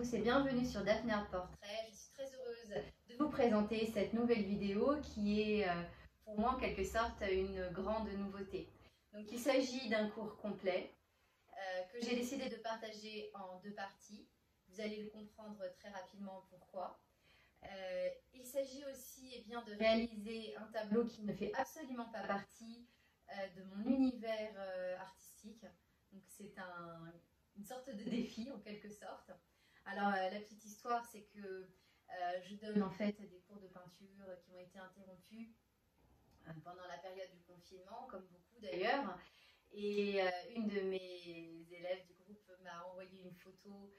tous et bienvenue sur Daphné Art Portrait. Je suis très heureuse de vous présenter cette nouvelle vidéo qui est pour moi en quelque sorte une grande nouveauté. Donc il s'agit d'un cours complet que j'ai décidé de partager en deux parties. Vous allez le comprendre très rapidement pourquoi. Il s'agit aussi de réaliser un tableau qui ne fait absolument pas partie de mon univers artistique. Donc c'est une sorte de défi en quelque sorte. Alors la petite histoire, c'est que je donne en fait des cours de peinture qui ont été interrompus pendant la période du confinement, comme beaucoup d'ailleurs. Et une de mes élèves du groupe m'a envoyé une photo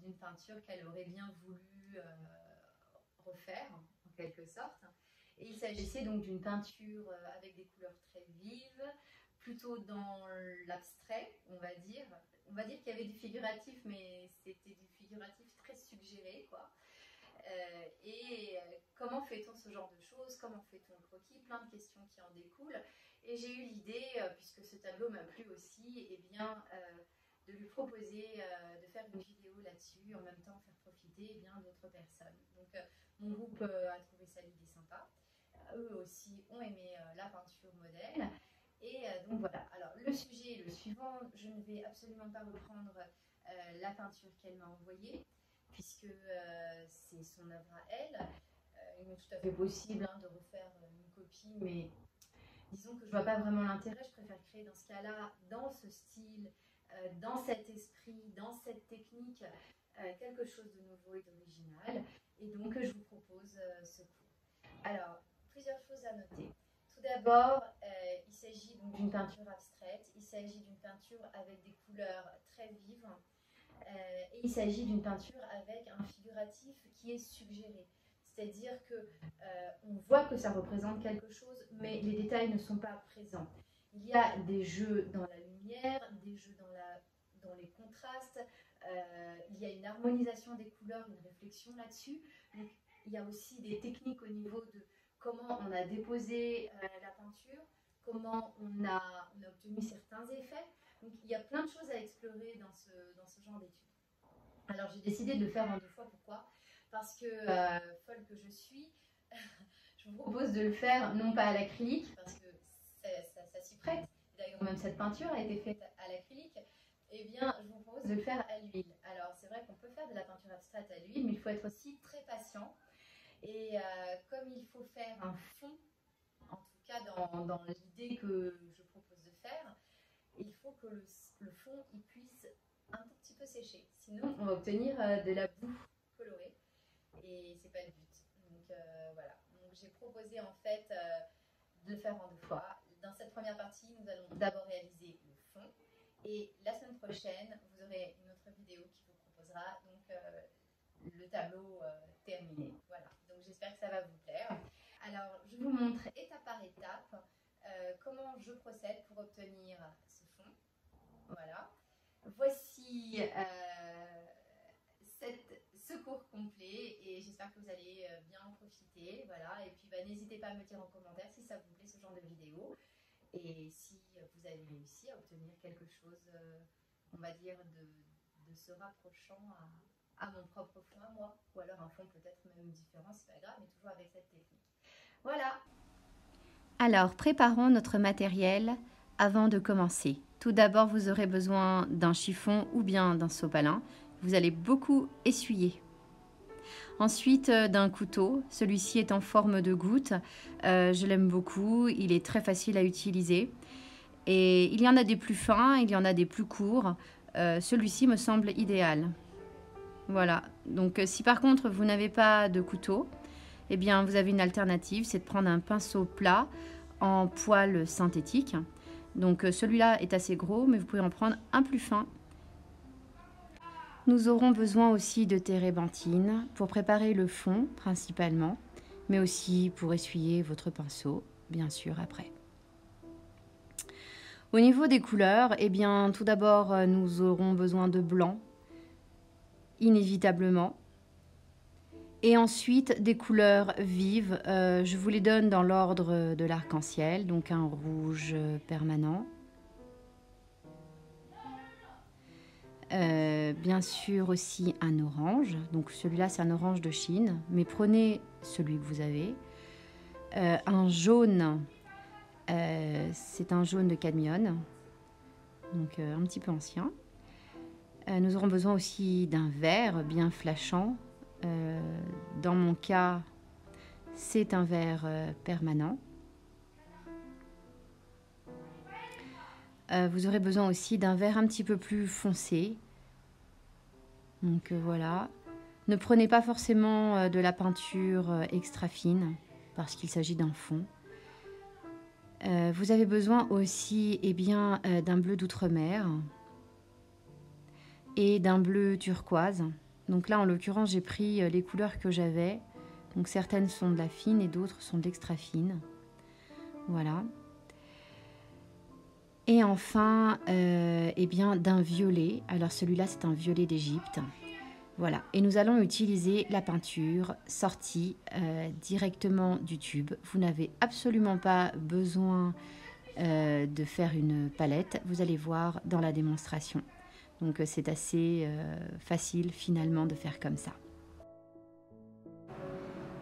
d'une peinture qu'elle aurait bien voulu refaire en quelque sorte. Et il s'agissait donc d'une peinture avec des couleurs très vives, plutôt dans l'abstrait, on va dire. On va dire qu'il y avait du figuratif, mais c'était du figuratif très suggéré, quoi. Comment fait-on ce genre de choses? Comment fait-on le croquis? Plein de questions qui en découlent. Et j'ai eu l'idée, puisque ce tableau m'a plu aussi, de lui proposer de faire une vidéo là-dessus, en même temps faire profiter d'autres personnes. Donc mon groupe a trouvé ça l'idée sympa. Eux aussi ont aimé la peinture modèle. Et donc voilà, alors le sujet est le suivant, je ne vais absolument pas reprendre la peinture qu'elle m'a envoyée, puisque c'est son œuvre à elle. Il est tout à fait possible de refaire une copie, mais disons que je ne vois pas vraiment l'intérêt, je préfère créer dans ce cas-là, dans ce style, dans cet esprit, dans cette technique, quelque chose de nouveau et d'original. Et donc je vous propose ce cours. Alors, plusieurs choses à noter. Tout d'abord, il s'agit donc d'une peinture abstraite, il s'agit d'une peinture avec des couleurs très vives, et il s'agit d'une peinture avec un figuratif qui est suggéré. C'est-à-dire qu'on voit que ça représente quelque chose, mais les détails ne sont pas présents. Il y a des jeux dans la lumière, des jeux dans les contrastes, il y a une harmonisation des couleurs, une réflexion là-dessus. Donc, il y a aussi des techniques au niveau de comment on a déposé la peinture, comment on a obtenu certains effets. Donc il y a plein de choses à explorer dans ce genre d'études. Alors j'ai décidé de le faire en deux fois. Pourquoi? Parce que, folle que je suis, je vous propose de le faire non pas à l'acrylique, parce que ça s'y prête. D'ailleurs même cette peinture a été faite à l'acrylique. Eh bien, je vous propose de le faire à l'huile. Alors c'est vrai qu'on peut faire de la peinture abstraite à l'huile, mais il faut être aussi très patient. Et comme il faut faire un fond, en tout cas dans l'idée que je propose de faire, il faut que le fond il puisse un tout petit peu sécher. Sinon, on va obtenir de la boue colorée et c'est pas le but. Donc voilà. Donc j'ai proposé en fait de le faire en deux fois. Dans cette première partie, nous allons d'abord réaliser le fond et la semaine prochaine, vous aurez une autre vidéo qui vous proposera donc le tableau terminé. Voilà. Donc j'espère que ça va vous plaire. Alors je vous montre étape par étape comment je procède pour obtenir ce fond. Voilà. Voici ce cours complet et j'espère que vous allez bien en profiter. Voilà. Et puis n'hésitez pas à me dire en commentaire si ça vous plaît ce genre de vidéo et si vous avez réussi à obtenir quelque chose, on va dire, de se rapprochant à mon propre fond à moi, ou alors un fond peut-être même différent, c'est pas grave, mais toujours avec cette technique. Voilà. Alors, préparons notre matériel avant de commencer. Tout d'abord, vous aurez besoin d'un chiffon ou bien d'un sopalin. Vous allez beaucoup essuyer. Ensuite, d'un couteau. Celui-ci est en forme de goutte. Je l'aime beaucoup. Il est très facile à utiliser. Et il y en a des plus fins, il y en a des plus courts. Celui-ci me semble idéal. Voilà. Donc, si par contre, vous n'avez pas de couteau, eh bien, vous avez une alternative, c'est de prendre un pinceau plat en poil synthétique. Donc celui-là est assez gros, mais vous pouvez en prendre un plus fin. Nous aurons besoin aussi de térébenthine pour préparer le fond principalement, mais aussi pour essuyer votre pinceau, bien sûr, après. Au niveau des couleurs, eh bien, tout d'abord, nous aurons besoin de blanc, inévitablement. Et ensuite, des couleurs vives, je vous les donne dans l'ordre de l'arc-en-ciel, donc un rouge permanent, bien sûr aussi un orange. Donc celui-là, c'est un orange de Chine, mais prenez celui que vous avez. Un jaune, c'est un jaune de cadmium, donc un petit peu ancien. Nous aurons besoin aussi d'un vert bien flashant. Dans mon cas, c'est un vert permanent. Vous aurez besoin aussi d'un vert un petit peu plus foncé. Donc voilà. Ne prenez pas forcément de la peinture extra fine parce qu'il s'agit d'un fond. Vous avez besoin aussi d'un bleu d'outre-mer et d'un bleu turquoise. Donc là, en l'occurrence, j'ai pris les couleurs que j'avais. Donc certaines sont de la fine et d'autres sont de l'extra fine. Voilà. Et enfin, d'un violet. Alors celui-là, c'est un violet d'Égypte. Voilà. Et nous allons utiliser la peinture sortie directement du tube. Vous n'avez absolument pas besoin de faire une palette. Vous allez voir dans la démonstration. Donc c'est assez facile finalement de faire comme ça.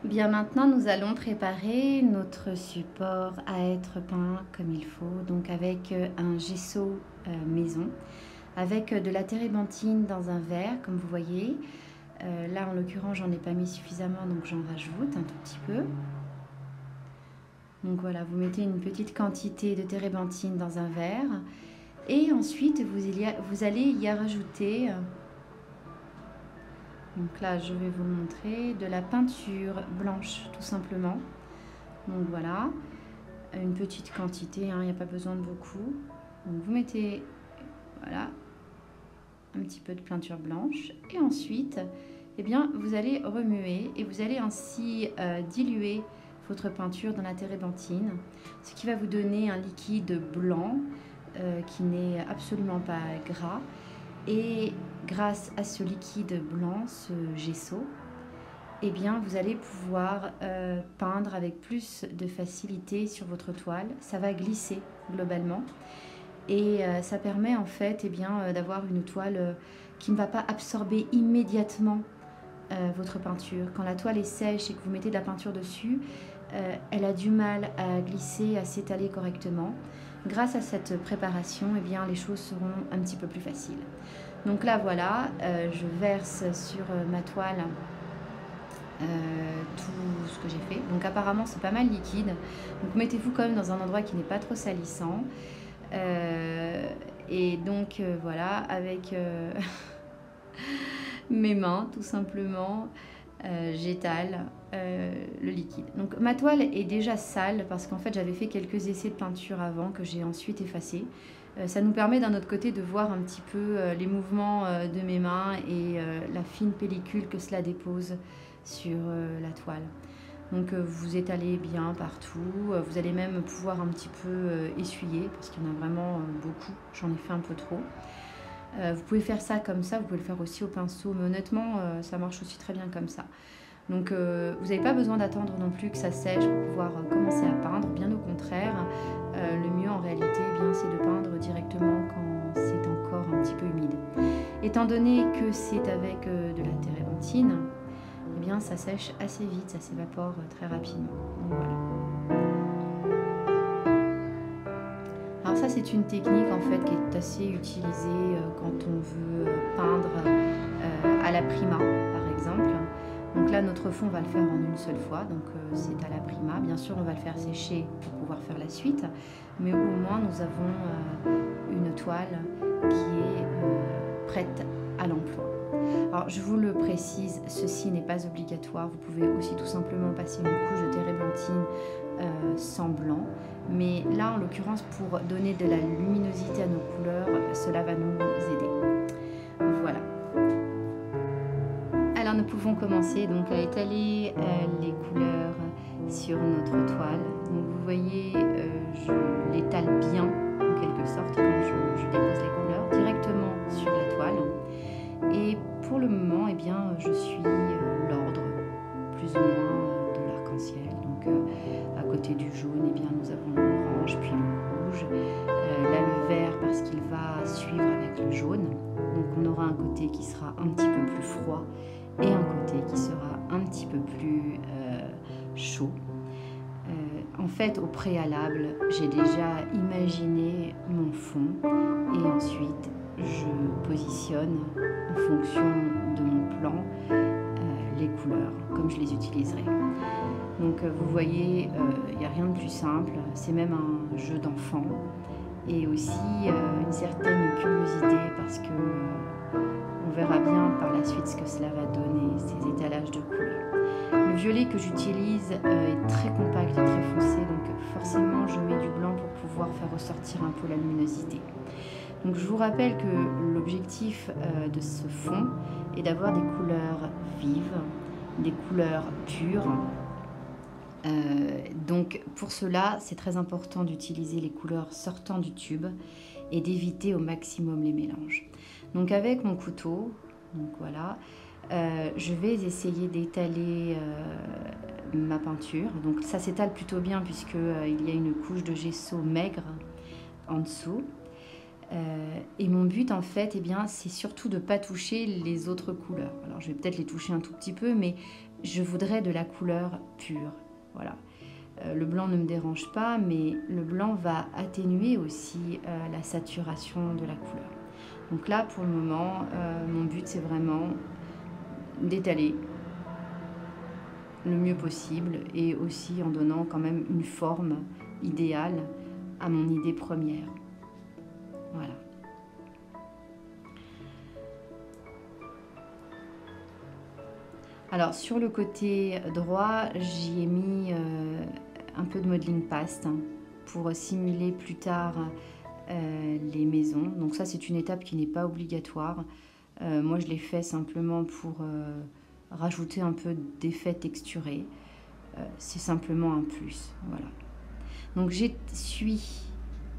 Bien, maintenant nous allons préparer notre support à être peint comme il faut, donc avec un gesso maison, avec de la térébenthine dans un verre comme vous voyez. Là en l'occurrence j'en ai pas mis suffisamment, donc j'en rajoute un tout petit peu. Donc voilà, vous mettez une petite quantité de térébenthine dans un verre et ensuite vous allez y rajouter... Donc là, je vais vous montrer de la peinture blanche, tout simplement. Donc voilà, une petite quantité, il n'y a pas besoin de beaucoup. Donc vous mettez, voilà, un petit peu de peinture blanche. Et ensuite, vous allez remuer et vous allez ainsi diluer votre peinture dans la térébenthine. Ce qui va vous donner un liquide blanc qui n'est absolument pas gras. Et grâce à ce liquide blanc, ce gesso, vous allez pouvoir peindre avec plus de facilité sur votre toile. Ça va glisser globalement et ça permet en fait d'avoir une toile qui ne va pas absorber immédiatement votre peinture. Quand la toile est sèche et que vous mettez de la peinture dessus, elle a du mal à glisser, à s'étaler correctement. Grâce à cette préparation, les choses seront un petit peu plus faciles. Donc là, voilà, je verse sur ma toile tout ce que j'ai fait. Donc apparemment, c'est pas mal liquide. Donc mettez-vous quand même dans un endroit qui n'est pas trop salissant. Et donc voilà, avec mes mains, tout simplement, j'étale le liquide. Donc ma toile est déjà sale parce qu'en fait j'avais fait quelques essais de peinture avant que j'ai ensuite effacé. Ça nous permet d'un autre côté de voir un petit peu les mouvements de mes mains et la fine pellicule que cela dépose sur la toile. Donc vous étalez bien partout, vous allez même pouvoir un petit peu essuyer parce qu'il y en a vraiment beaucoup, j'en ai fait un peu trop. Vous pouvez faire ça comme ça, vous pouvez le faire aussi au pinceau, mais honnêtement ça marche aussi très bien comme ça. Donc vous n'avez pas besoin d'attendre non plus que ça sèche pour pouvoir commencer à peindre, bien au contraire. Le mieux en réalité c'est de peindre directement quand c'est encore un petit peu humide. Étant donné que c'est avec de la térébenthine, ça sèche assez vite, ça s'évapore très rapidement. Donc, voilà. Alors ça c'est une technique en fait qui est assez utilisée quand on veut peindre à la prima par exemple. Donc là notre fond on va le faire en une seule fois, donc c'est à la prima. Bien sûr on va le faire sécher pour pouvoir faire la suite, mais au moins nous avons une toile qui est prête à l'emploi. Alors je vous le précise, ceci n'est pas obligatoire, vous pouvez aussi tout simplement passer une couche de térébenthine sans blanc, mais là en l'occurrence pour donner de la luminosité à nos couleurs, cela va nous aider. Voilà. Alors nous pouvons commencer donc à étaler les couleurs sur notre toile. Donc vous voyez, je l'étale bien en quelque sorte quand je dépose les couleurs directement sur la toile. Et pour le moment, je suis l'ordre plus ou moins de l'arc-en-ciel. Donc à côté du jaune, nous avons l'orange puis le rouge. Là le vert parce qu'il va suivre avec le jaune. Donc on aura un côté qui sera un petit peu plus froid et un côté qui sera un petit peu plus chaud. En fait, au préalable, j'ai déjà imaginé mon fond et ensuite je positionne en fonction de mon plan les couleurs comme je les utiliserai. Donc vous voyez, il n'y a rien de plus simple, c'est même un jeu d'enfant et aussi une certaine curiosité parce que on verra bien par la suite ce que cela va donner, ces étalages de couleurs. Le violet que j'utilise est très compact et très foncé, donc forcément je mets du blanc pour pouvoir faire ressortir un peu la luminosité. Donc je vous rappelle que l'objectif de ce fond est d'avoir des couleurs vives, des couleurs pures. Donc pour cela, c'est très important d'utiliser les couleurs sortant du tube et d'éviter au maximum les mélanges. Donc avec mon couteau, donc voilà, je vais essayer d'étaler ma peinture. Donc ça s'étale plutôt bien puisqu'il y a une couche de gesso maigre en dessous. Et mon but en fait, eh bien, c'est surtout de ne pas toucher les autres couleurs. Alors je vais peut-être les toucher un tout petit peu, mais je voudrais de la couleur pure. Voilà. Le blanc ne me dérange pas, mais le blanc va atténuer aussi la saturation de la couleur. Donc là, pour le moment, mon but, c'est vraiment d'étaler le mieux possible et aussi en donnant quand même une forme idéale à mon idée première. Voilà. Alors sur le côté droit, j'y ai mis un peu de modeling paste pour simuler plus tard les maisons. Donc ça c'est une étape qui n'est pas obligatoire. Moi je l'ai fait simplement pour rajouter un peu d'effet texturé. C'est simplement un plus. Voilà. Donc j'essuie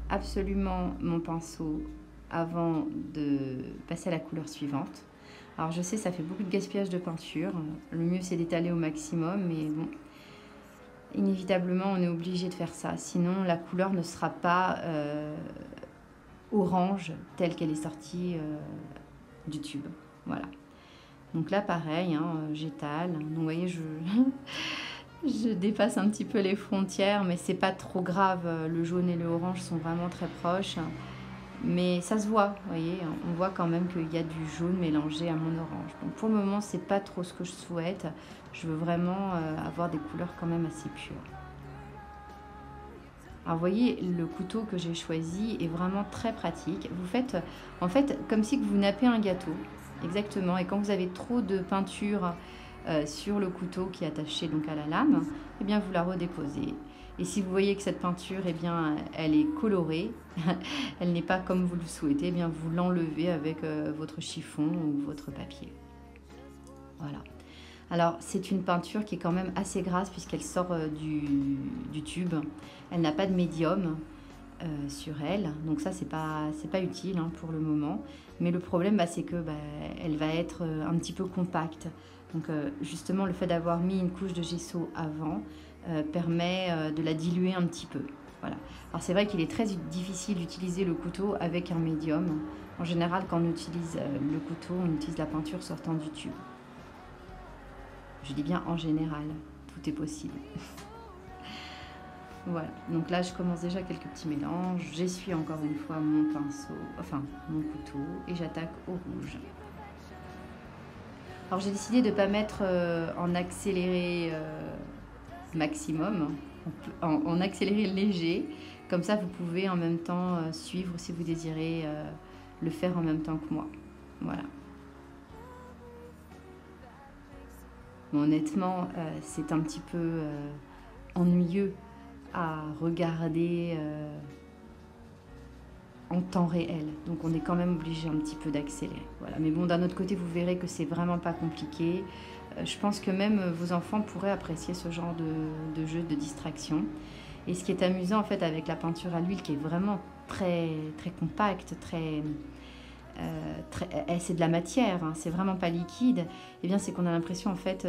absolument mon pinceau avant de passer à la couleur suivante. Alors je sais, ça fait beaucoup de gaspillage de peinture. Le mieux c'est d'étaler au maximum, mais bon, inévitablement on est obligé de faire ça. Sinon la couleur ne sera pas orange telle qu'elle est sortie du tube. Voilà. Donc là pareil, hein, j'étale. Donc vous voyez, je dépasse un petit peu les frontières, mais c'est pas trop grave. Le jaune et le orange sont vraiment très proches. Mais ça se voit, vous voyez, on voit quand même qu'il y a du jaune mélangé à mon orange. Donc pour le moment, c'est pas trop ce que je souhaite. Je veux vraiment avoir des couleurs quand même assez pures. Alors vous voyez, le couteau que j'ai choisi est vraiment très pratique. Vous faites en fait comme si vous nappez un gâteau, exactement. Et quand vous avez trop de peinture sur le couteau qui est attaché donc à la lame, eh bien vous la redéposez. Et si vous voyez que cette peinture, eh bien, elle est colorée, elle n'est pas comme vous le souhaitez, eh bien, vous l'enlevez avec votre chiffon ou votre papier. Voilà. Alors, c'est une peinture qui est quand même assez grasse puisqu'elle sort du tube. Elle n'a pas de médium sur elle, donc ça, c'est pas utile hein, pour le moment. Mais le problème, c'est que elle va être un petit peu compacte. Donc, justement, le fait d'avoir mis une couche de gesso avant, permet de la diluer un petit peu. Voilà. Alors c'est vrai qu'il est très difficile d'utiliser le couteau avec un médium. En général, quand on utilise le couteau, on utilise la peinture sortant du tube. Je dis bien en général, tout est possible. Voilà, donc là je commence déjà quelques petits mélanges. J'essuie encore une fois mon pinceau, enfin mon couteau, et j'attaque au rouge. Alors j'ai décidé de ne pas mettre en accéléré maximum, en accéléré léger, comme ça vous pouvez en même temps suivre si vous désirez le faire en même temps que moi. Voilà. Bon, honnêtement, c'est un petit peu ennuyeux à regarder en temps réel, donc on est quand même obligé un petit peu d'accélérer. Voilà. Mais bon, d'un autre côté, vous verrez que c'est vraiment pas compliqué. Je pense que même vos enfants pourraient apprécier ce genre de jeu de distraction. Et ce qui est amusant en fait avec la peinture à l'huile qui est vraiment très compacte, c'est de la matière, hein, c'est vraiment pas liquide, et bien c'est qu'on a l'impression en fait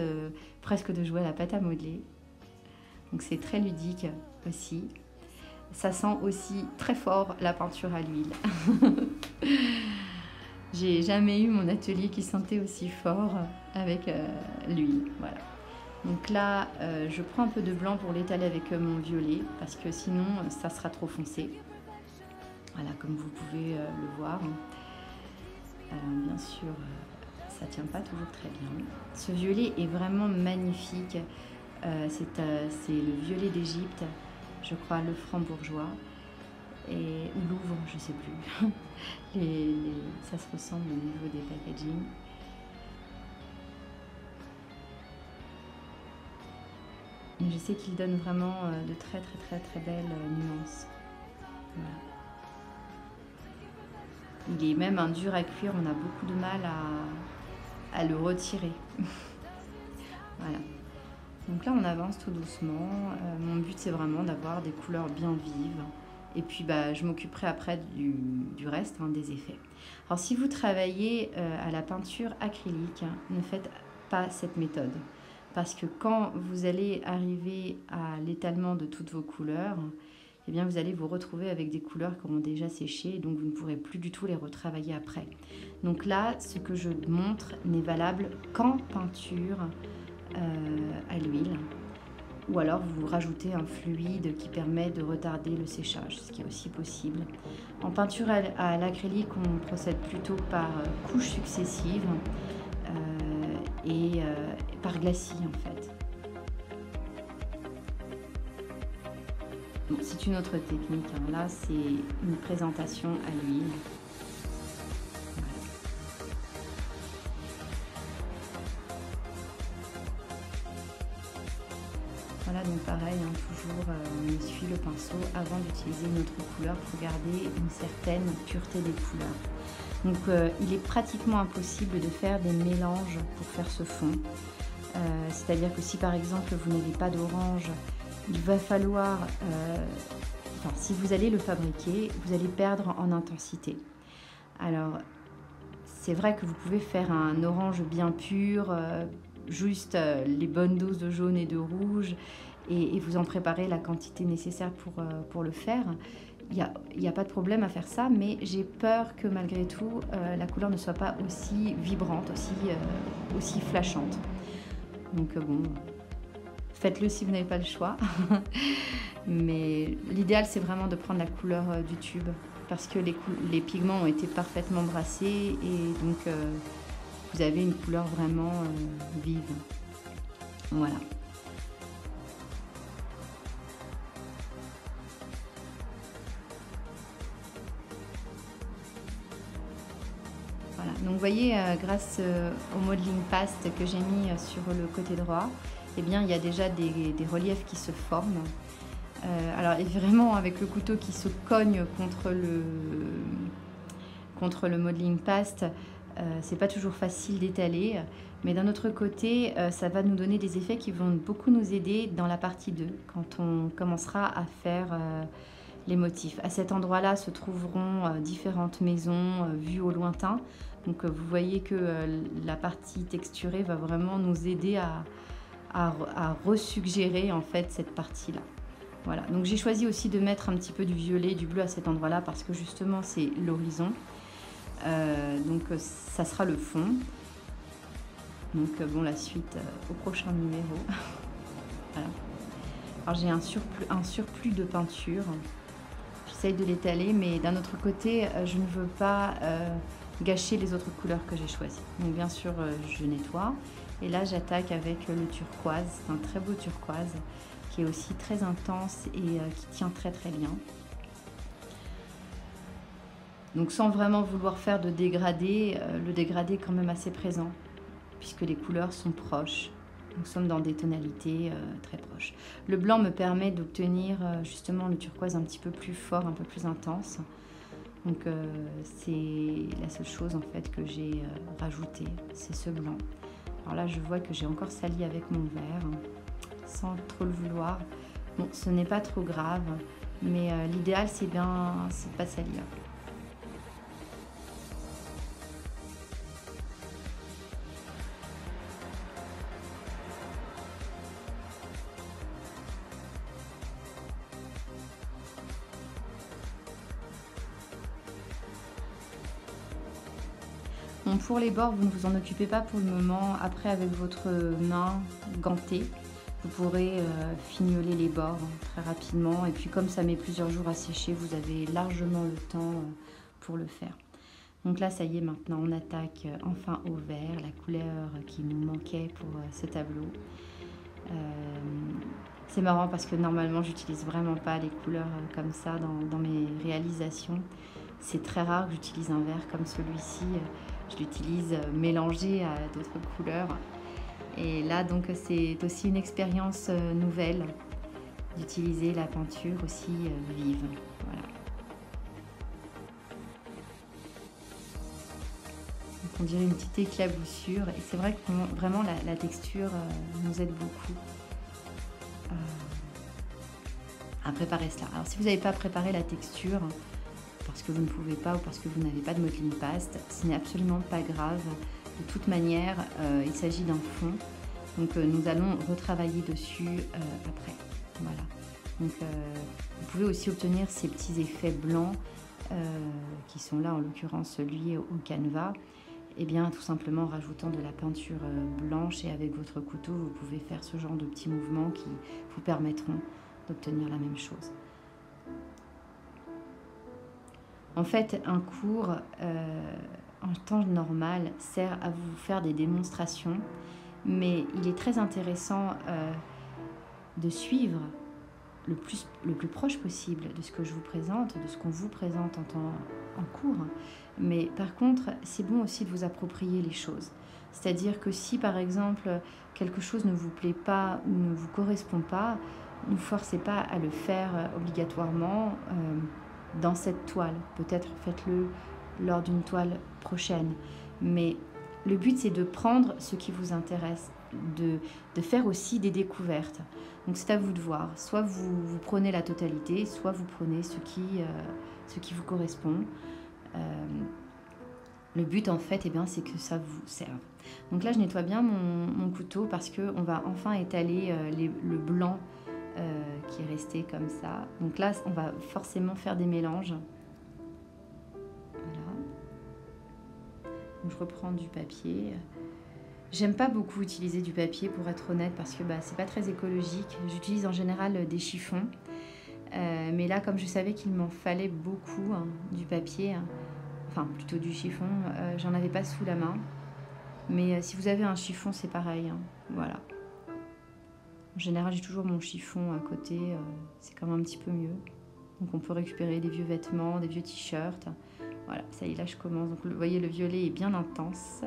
presque de jouer à la pâte à modeler. Donc c'est très ludique aussi. Ça sent aussi très fort la peinture à l'huile. J'ai jamais eu mon atelier qui sentait aussi fort avec l'huile. Voilà. Donc là, je prends un peu de blanc pour l'étaler avec mon violet parce que sinon, ça sera trop foncé. Voilà, comme vous pouvez le voir. Alors bien sûr, ça tient pas toujours très bien. Ce violet est vraiment magnifique. C'est le violet d'Égypte, je crois, le franc-bourgeois. Ou Louvre, je sais plus. Ça se ressemble au niveau des packaging. Mais je sais qu'il donne vraiment de très belles nuances. Voilà. Il est même un dur à cuire, on a beaucoup de mal à le retirer. Voilà. Donc là on avance tout doucement. Mon but c'est vraiment d'avoir des couleurs bien vives. Et puis je m'occuperai après du reste, des effets. Alors si vous travaillez à la peinture acrylique, ne faites pas cette méthode. Parce que quand vous allez arriver à l'étalement de toutes vos couleurs, eh bien vous allez vous retrouver avec des couleurs qui auront déjà séché, donc vous ne pourrez plus du tout les retravailler après. Donc là, ce que je montre n'est valable qu'en peinture à l'huile. Ou alors vous rajoutez un fluide qui permet de retarder le séchage, ce qui est aussi possible. En peinture à l'acrylique, on procède plutôt par couches successives et par glacis en fait. Bon, c'est une autre technique, là c'est une présentation à l'huile. Voilà, donc pareil, toujours on essuie le pinceau avant d'utiliser une autre couleur pour garder une certaine pureté des couleurs. Donc il est pratiquement impossible de faire des mélanges pour faire ce fond. C'est-à-dire que si par exemple vous n'avez pas d'orange, il va falloir, si vous allez le fabriquer, vous allez perdre en intensité. Alors c'est vrai que vous pouvez faire un orange bien pur, juste les bonnes doses de jaune et de rouge et vous en préparez la quantité nécessaire pour le faire. Il n'y a pas de problème à faire ça, mais j'ai peur que malgré tout, la couleur ne soit pas aussi vibrante, aussi flashante. Donc bon, faites-le si vous n'avez pas le choix. Mais l'idéal, c'est vraiment de prendre la couleur du tube parce que les pigments ont été parfaitement brassés et donc vous avez une couleur vraiment vive. Voilà. Voilà. Donc vous voyez, grâce au modeling paste que j'ai mis sur le côté droit, eh bien, il y a déjà des reliefs qui se forment. Alors vraiment avec le couteau qui se cogne contre le modeling paste, c'est pas toujours facile d'étaler, mais d'un autre côté, ça va nous donner des effets qui vont beaucoup nous aider dans la partie 2, quand on commencera à faire les motifs. À cet endroit-là se trouveront différentes maisons vues au lointain. Donc vous voyez que la partie texturée va vraiment nous aider à resuggérer en fait cette partie-là. Voilà, donc j'ai choisi aussi de mettre un petit peu du violet, du bleu à cet endroit-là parce que justement c'est l'horizon. Donc ça sera le fond. Donc bon, la suite au prochain numéro. Voilà. Alors j'ai un surplus de peinture. J'essaye de l'étaler, mais d'un autre côté, je ne veux pas gâcher les autres couleurs que j'ai choisies. Donc bien sûr, je nettoie. Et là, j'attaque avec le turquoise. C'est un très beau turquoise qui est aussi très intense et qui tient très bien. Donc sans vraiment vouloir faire de dégradé, le dégradé est quand même assez présent puisque les couleurs sont proches. Nous sommes dans des tonalités très proches. Le blanc me permet d'obtenir justement le turquoise un petit peu plus fort, un peu plus intense. Donc c'est la seule chose en fait que j'ai rajouté, c'est ce blanc. Alors là je vois que j'ai encore sali avec mon verre, sans trop le vouloir. Bon, ce n'est pas trop grave, mais l'idéal c'est de pas salir. Bon, pour les bords, vous ne vous en occupez pas pour le moment. Après, avec votre main gantée, vous pourrez fignoler les bords très rapidement. Et puis comme ça met plusieurs jours à sécher, vous avez largement le temps pour le faire. Donc là, ça y est, maintenant, on attaque enfin au vert, la couleur qui nous manquait pour ce tableau. C'est marrant parce que normalement, j'utilise vraiment pas les couleurs comme ça dans mes réalisations. C'est très rare que j'utilise un vert comme celui-ci. Je l'utilise mélangé à d'autres couleurs. Et là, donc, c'est aussi une expérience nouvelle d'utiliser la peinture aussi vive. Voilà. Donc, on dirait une petite éclaboussure. Et c'est vrai que vraiment, la texture nous aide beaucoup à préparer cela. Alors, si vous n'avez pas préparé la texture, parce que vous ne pouvez pas ou parce que vous n'avez pas de modeling paste, ce n'est absolument pas grave. De toute manière, il s'agit d'un fond, donc nous allons retravailler dessus après. Voilà. Donc, vous pouvez aussi obtenir ces petits effets blancs qui sont là, en l'occurrence liés au canevas. Et bien, tout simplement en rajoutant de la peinture blanche, et avec votre couteau, vous pouvez faire ce genre de petits mouvements qui vous permettront d'obtenir la même chose. En fait, un cours en temps normal sert à vous faire des démonstrations, mais il est très intéressant de suivre le plus proche possible de ce que je vous présente, de ce qu'on vous présente en cours. Mais par contre, c'est bon aussi de vous approprier les choses. C'est-à-dire que si par exemple quelque chose ne vous plaît pas ou ne vous correspond pas, ne vous forcez pas à le faire obligatoirement dans cette toile. Peut-être faites-le lors d'une toile prochaine. Mais le but, c'est de prendre ce qui vous intéresse, de faire aussi des découvertes. Donc c'est à vous de voir. Soit vous prenez la totalité, soit vous prenez ce qui vous correspond. Le but en fait, c'est que ça vous serve. Donc là, je nettoie bien mon couteau parce qu'on va enfin étaler le blanc qui est resté comme ça. Donc là, on va forcément faire des mélanges. Voilà. Donc je reprends du papier. J'aime pas beaucoup utiliser du papier pour être honnête parce que c'est pas très écologique. J'utilise en général des chiffons. Mais là, comme je savais qu'il m'en fallait beaucoup du papier, enfin plutôt du chiffon, j'en avais pas sous la main. Mais si vous avez un chiffon, c'est pareil. Voilà. En général, j'ai toujours mon chiffon à côté, c'est quand même un petit peu mieux. Donc on peut récupérer des vieux vêtements, des vieux t-shirts. Voilà, ça y est, là je commence. Donc vous voyez, le violet est bien intense.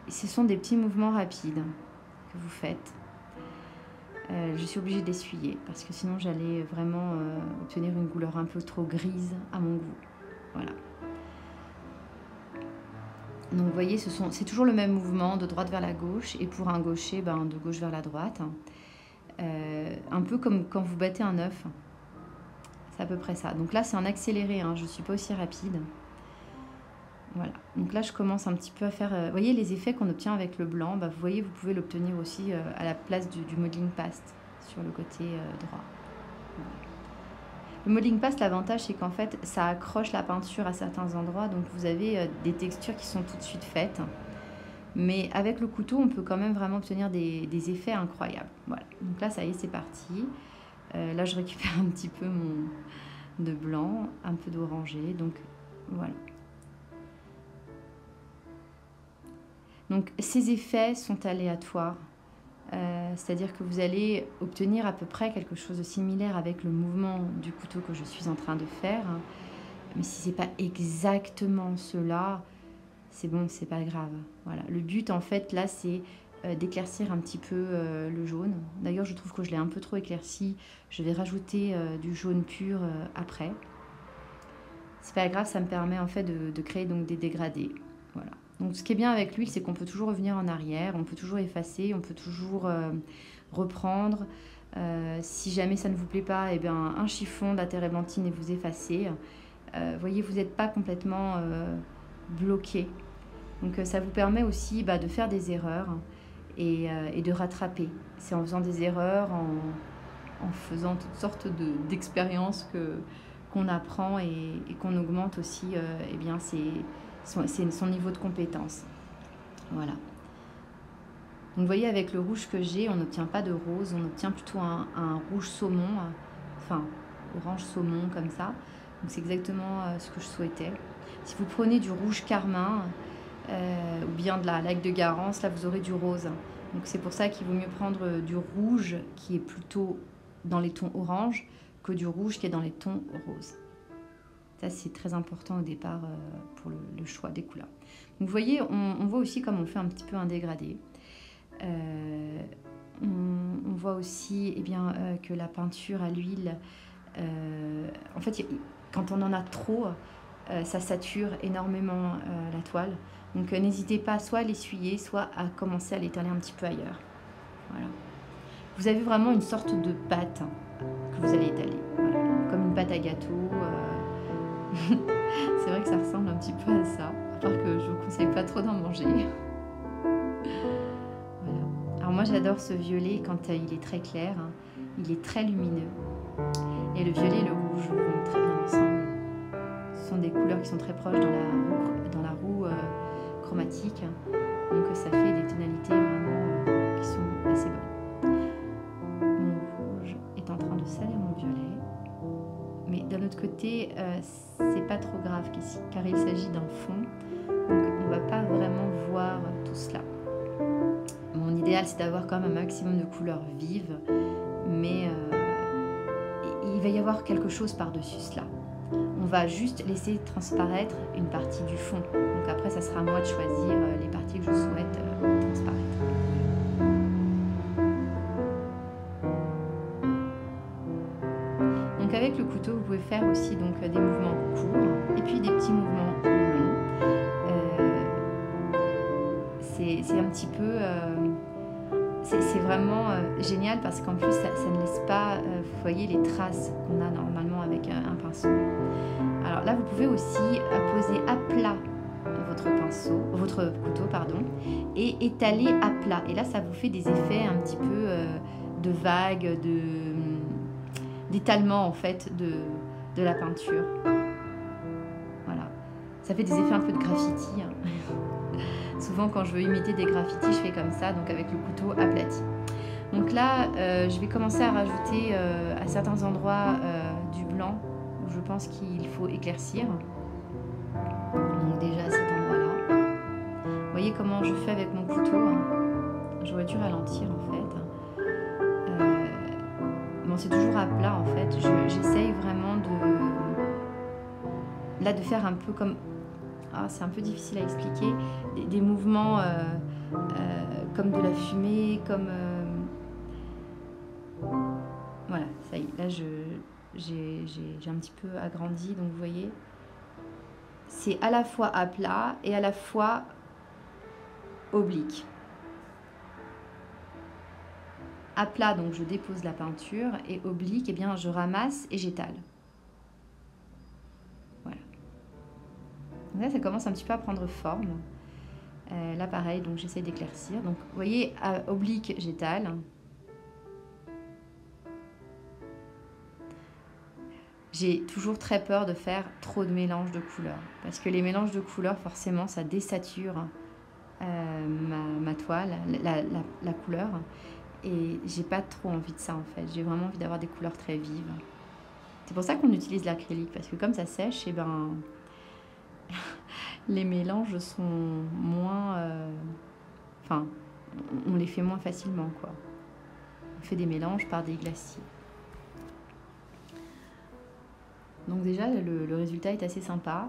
Ce sont des petits mouvements rapides que vous faites. Je suis obligée d'essuyer parce que sinon j'allais vraiment obtenir une couleur un peu trop grise à mon goût. Voilà. Donc vous voyez, c'est toujours le même mouvement de droite vers la gauche, et pour un gaucher, de gauche vers la droite. Un peu comme quand vous battez un œuf. C'est à peu près ça. Donc là, c'est en accéléré, je ne suis pas aussi rapide. Voilà. Donc là, je commence un petit peu à faire... vous voyez les effets qu'on obtient avec le blanc, vous voyez, vous pouvez l'obtenir aussi à la place du modeling paste sur le côté droit. Voilà. Le modeling paste, l'avantage, c'est qu'en fait, ça accroche la peinture à certains endroits, donc vous avez des textures qui sont tout de suite faites. Mais avec le couteau, on peut quand même vraiment obtenir des effets incroyables. Voilà. Donc là, ça y est, c'est parti. Là, je récupère un petit peu de blanc, un peu d'orangé, donc voilà. Donc ces effets sont aléatoires. C'est-à-dire que vous allez obtenir à peu près quelque chose de similaire avec le mouvement du couteau que je suis en train de faire. Mais si ce n'est pas exactement cela, c'est bon, c'est pas grave. Voilà. Le but, en fait, là, c'est d'éclaircir un petit peu le jaune. D'ailleurs, je trouve que je l'ai un peu trop éclairci. Je vais rajouter du jaune pur après. C'est pas grave, ça me permet en fait de créer donc des dégradés. Voilà. Donc ce qui est bien avec l'huile, c'est qu'on peut toujours revenir en arrière, on peut toujours effacer, on peut toujours reprendre. Si jamais ça ne vous plaît pas, un chiffon, de la terre églantine et vous effacez. Vous voyez, vous n'êtes pas complètement bloqué. Donc ça vous permet aussi de faire des erreurs et de rattraper. C'est en faisant des erreurs, en faisant toutes sortes d'expériences qu'on apprend et qu'on augmente aussi eh bien, son niveau de compétence. Voilà. Donc vous voyez, avec le rouge que j'ai, on n'obtient pas de rose, on obtient plutôt un rouge saumon, enfin orange saumon comme ça. Donc c'est exactement ce que je souhaitais. Si vous prenez du rouge carmin ou bien de la laque de Garance, là vous aurez du rose. Donc c'est pour ça qu'il vaut mieux prendre du rouge qui est plutôt dans les tons orange que du rouge qui est dans les tons roses. Ça c'est très important au départ pour le choix des couleurs. Donc vous voyez, on voit aussi comme on fait un petit peu un dégradé. On voit aussi eh bien, que la peinture à l'huile, en fait, quand on en a trop, ça sature énormément la toile. Donc n'hésitez pas soit à l'essuyer, soit à commencer à l'étaler un petit peu ailleurs. Voilà. Vous avez vraiment une sorte de pâte que vous allez étaler, voilà. Comme une pâte à gâteau. C'est vrai que ça ressemble un petit peu à ça, à part que je ne vous conseille pas trop d'en manger. Alors moi j'adore ce violet quand il est très clair, hein. Il est très lumineux. Et le violet et le rouge vont très bien ensemble. Ce sont des couleurs qui sont très proches dans la roue chromatique. Donc ça fait des tonalités vraiment qui sont assez bonnes. Mon rouge est en train de salir mon violet. Mais d'un autre côté, c'est pas trop grave qu'ici, car il s'agit d'un fond. Donc on ne va pas vraiment voir tout cela. Mon idéal, c'est d'avoir quand même un maximum de couleurs vives, mais il va y avoir quelque chose par-dessus cela. On va juste laisser transparaître une partie du fond. Donc après, ça sera à moi de choisir les parties que je souhaite transparaître. Donc avec le couteau, vous pouvez faire aussi donc, des mouvements courts et puis des petits mouvements longs. C'est un petit peu... c'est vraiment génial parce qu'en plus, ça ne laisse pas, vous voyez, les traces qu'on a normalement avec un pinceau. Alors là, vous pouvez aussi poser à plat votre couteau, et étaler à plat. Et là, ça vous fait des effets un petit peu de vagues, d'étalement en fait de la peinture. Voilà. Ça fait des effets un peu de graffiti. Hein. Souvent, quand je veux imiter des graffitis, je fais comme ça, donc avec le couteau aplati. Donc là, je vais commencer à rajouter à certains endroits du blanc où je pense qu'il faut éclaircir. Donc déjà à cet endroit-là. Vous voyez comment je fais avec mon couteau, hein. J'aurais dû ralentir en fait. Bon, c'est toujours à plat en fait. J'essaye vraiment de faire un peu comme... Ah, c'est un peu difficile à expliquer, des mouvements comme de la fumée, comme... Voilà, ça y est, là j'ai un petit peu agrandi, donc vous voyez, c'est à la fois à plat et à la fois oblique. À plat, donc je dépose la peinture, et oblique, eh bien je ramasse et j'étale. Là, ça commence un petit peu à prendre forme. Là, pareil, donc j'essaie d'éclaircir. Donc, vous voyez, à oblique, j'étale. J'ai toujours très peur de faire trop de mélange de couleurs. Parce que les mélanges de couleurs, forcément, ça désature ma toile, la couleur. Et j'ai pas trop envie de ça, en fait. J'ai vraiment envie d'avoir des couleurs très vives. C'est pour ça qu'on utilise l'acrylique. Parce que comme ça sèche, eh ben... les mélanges sont moins... Enfin, on les fait moins facilement, quoi. On fait des mélanges par des glaciers. Donc déjà, le résultat est assez sympa.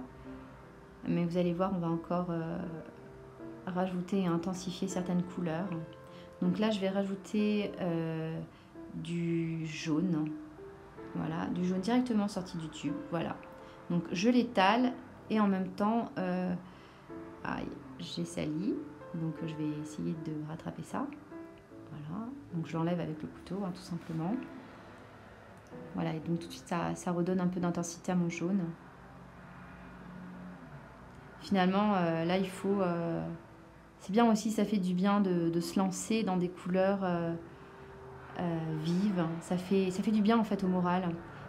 Mais vous allez voir, on va encore rajouter et intensifier certaines couleurs. Donc là, je vais rajouter du jaune. Voilà, du jaune directement sorti du tube. Voilà. Donc je l'étale. Et en même temps, j'ai sali, donc je vais essayer de rattraper ça. Voilà, donc je l'enlève avec le couteau, hein, tout simplement. Voilà, et donc tout de suite, ça redonne un peu d'intensité à mon jaune. Finalement, là, il faut... c'est bien aussi, ça fait du bien de se lancer dans des couleurs vives. Ça fait du bien, en fait, au moral.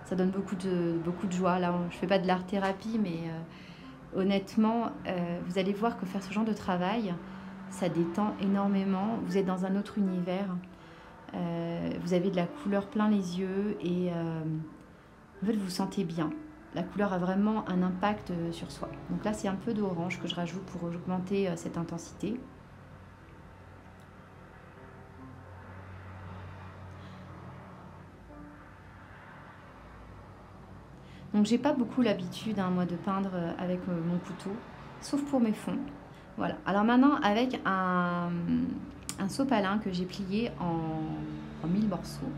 Ça donne beaucoup de joie. Là, je ne fais pas de l'art-thérapie, mais honnêtement, vous allez voir que faire ce genre de travail, ça détend énormément. Vous êtes dans un autre univers. Vous avez de la couleur plein les yeux et en fait, vous vous sentez bien. La couleur a vraiment un impact sur soi. Donc là, c'est un peu d'orange que je rajoute pour augmenter cette intensité. Donc j'ai pas beaucoup l'habitude, hein, moi, de peindre avec mon couteau, sauf pour mes fonds. Voilà. Alors maintenant, avec un sopalin que j'ai plié en 1000 morceaux.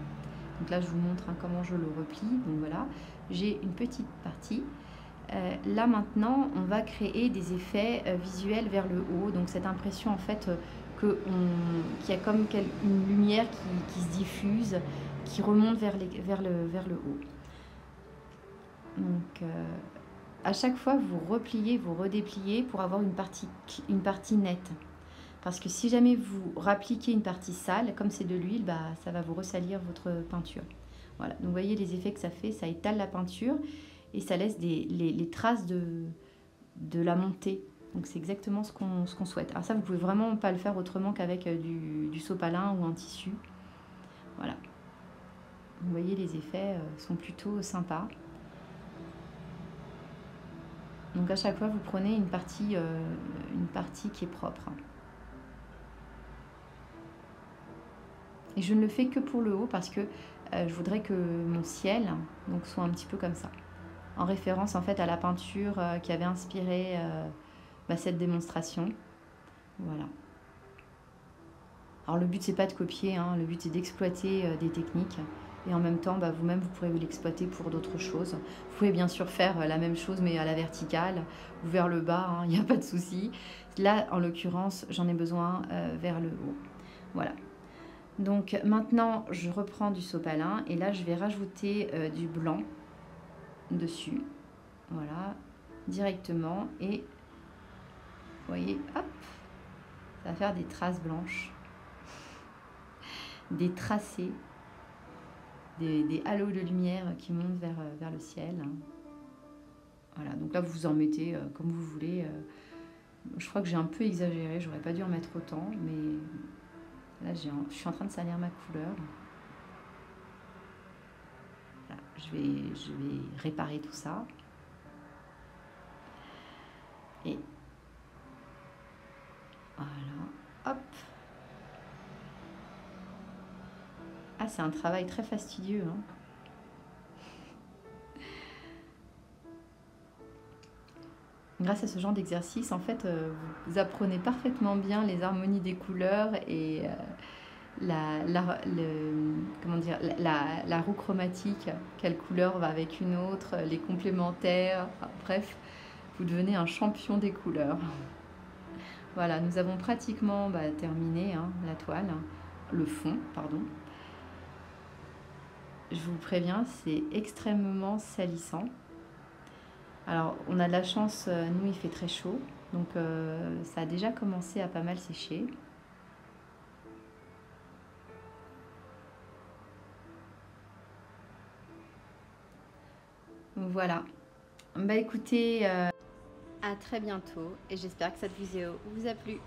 Donc là, je vous montre, hein, comment je le replie. Donc voilà, j'ai une petite partie. Là maintenant, on va créer des effets visuels vers le haut. Donc cette impression en fait qu'il y a comme une lumière qui se diffuse, qui remonte vers le haut. Donc à chaque fois, vous repliez, vous redépliez pour avoir une partie nette. Parce que si jamais vous rappliquez une partie sale, comme c'est de l'huile, bah, ça va vous ressalir votre peinture. Voilà, donc vous voyez les effets que ça fait, ça étale la peinture et ça laisse les traces de la montée. Donc c'est exactement ce qu'on souhaite. Alors ça, vous pouvez vraiment pas le faire autrement qu'avec du sopalin ou un tissu. Voilà. Vous voyez, les effets sont plutôt sympas. Donc à chaque fois, vous prenez une partie qui est propre. Et je ne le fais que pour le haut parce que je voudrais que mon ciel donc, soit un petit peu comme ça. En référence en fait à la peinture qui avait inspiré cette démonstration. Voilà. Alors le but c'est pas de copier, hein, le but c'est d'exploiter des techniques. Et en même temps, vous-même, vous pourrez l'exploiter pour d'autres choses. Vous pouvez bien sûr faire la même chose, mais à la verticale ou vers le bas, il n'y a pas de souci. Là, en l'occurrence, j'en ai besoin vers le haut. Voilà. Donc maintenant, je reprends du sopalin et là, je vais rajouter du blanc dessus. Voilà, directement. Et vous voyez, hop, ça va faire des traces blanches, des tracés, des halos de lumière qui montent vers le ciel. Voilà, donc là, vous en mettez comme vous voulez. Je crois que j'ai un peu exagéré, j'aurais pas dû en mettre autant, mais... Là, je suis en train de salir ma couleur. Là, je vais réparer tout ça. Et voilà, hop. Ah, c'est un travail très fastidieux, hein. Grâce à ce genre d'exercice, en fait, vous apprenez parfaitement bien les harmonies des couleurs et la roue chromatique, quelle couleur va avec une autre, les complémentaires, enfin, bref, vous devenez un champion des couleurs. Voilà, nous avons pratiquement terminé, hein, la toile, le fond, pardon. Je vous préviens, c'est extrêmement salissant. Alors, on a de la chance, nous, il fait très chaud, donc ça a déjà commencé à pas mal sécher. Voilà. Écoutez, à très bientôt et j'espère que cette vidéo vous a plu.